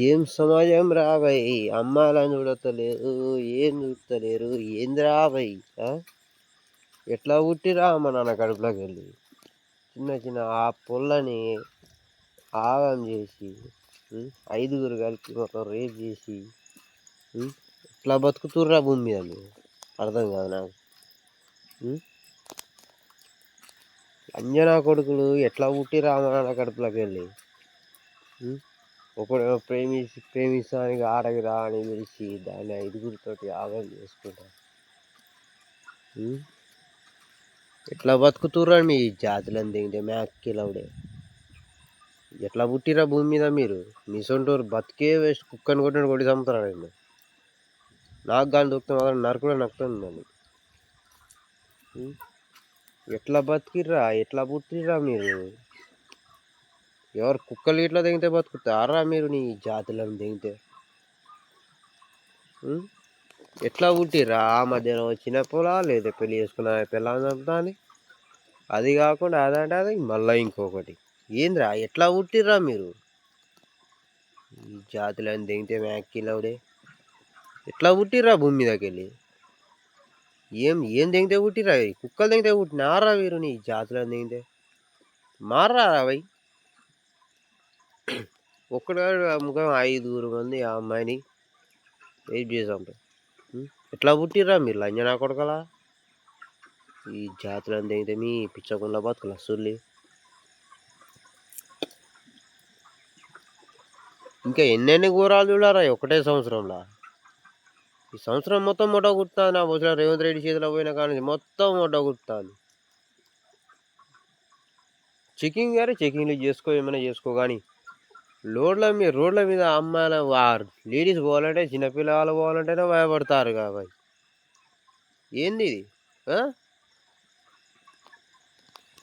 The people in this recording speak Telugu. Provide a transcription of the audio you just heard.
ఏం సమాజం రా భయ్! అమ్మాయిలని చూడతలేరు, ఏం చూస్తలేరు. ఏందిరా భయ్! ఎట్లా పుట్టిర్రా అమ్మ నాన్న కడుపులోకెళ్ళి? చిన్న చిన్న ఆ పుల్లని ఆగం చేసి, ఐదుగురు కలిపి మొత్తం రేప్ చేసి, ఎట్లా బతుకుతుర్రా భూమి మీద మీరు? అర్థం కాదు నాకు. అంజనా కొడుకులు ఎట్లా పుట్టిర్రా అమ్మ నాన్న కడుపులోకెళ్ళి? ఒకడు ప్రేమిస్తానికి ఆడకి రా అని పిలిచి దాన్ని ఐదుగురితోటి ఆగం చేసుకుంటా. ఎట్లా బతుకుతుర్రా మీ జాతులని దిగితే మ్యాక్కిలవుడే? ఎట్లా పుట్టిరా భూమి మీద మీరు? మీ సొంటూరు బతికే వేస్ట్. కుక్కని కొట్టిన కొట్టి చంపుతారండి. నాకు కానీ దొరికితే మాత్రం నరకుడే నక్కుతుందండి. ఎట్లా బతికిర్రా? ఎట్లా పుట్టిర్రా మీరు? ఎవరు కుక్కలు ఇట్లా దిగితే బతుకుతారా మీరు? నీ జాతులను దిగితే ఎట్లా పుట్టిర్రా? ఆ మధ్యన వచ్చిన పొలా లేదా పెళ్లి చేసుకున్న పిల్లని చంపుతాని, అది కాకుండా అదంటే అది మళ్ళీ ఇంకొకటి. ఏంద్రా ఎట్లా పుట్టిర్రా మీరు? ఈ జాతులని దిగితే మ్యాక్కిలవుడే. ఎట్లా పుట్టిర్రా భూమి మీదకి వెళ్ళి? ఏం దిగితే పుట్టిర్రా? కుక్కలు దిగితే పుట్టినారా మీరు? నీ జాతులని దిగితే మారా భయ్. ఒక్కడు ముఖం 5 మంది ఆ అమ్మాయిని వెయిట్ చేసాం. ఎట్లా పుట్టిర్రా మీరు లంజనా కొడకలా? ఈ జాతులను దిగితే మీ పిచ్చకుండా బతుకులు సుల్లి. ఇంకా ఎన్నెన్ని ఘోరాలు చూడారా ఒకటే సంవత్సరంలో? ఈ సంవత్సరం మొత్తం మొట్ట కుడుతుంది. నా వచ్చిన రేవంత్ రెడ్డి చేతిలో పోయిన కానీ మొత్తం మొట్ట కుడుతుంది. చెకింగ్లు చేసుకో, ఏమైనా చేసుకో కానీ రోడ్ల మీద అమ్మాయిల లేడీస్ పోవాలంటే, చిన్నపిల్లలు పోవాలంటేనే భయపడతారు కాబట్టి ఏంది ఇది?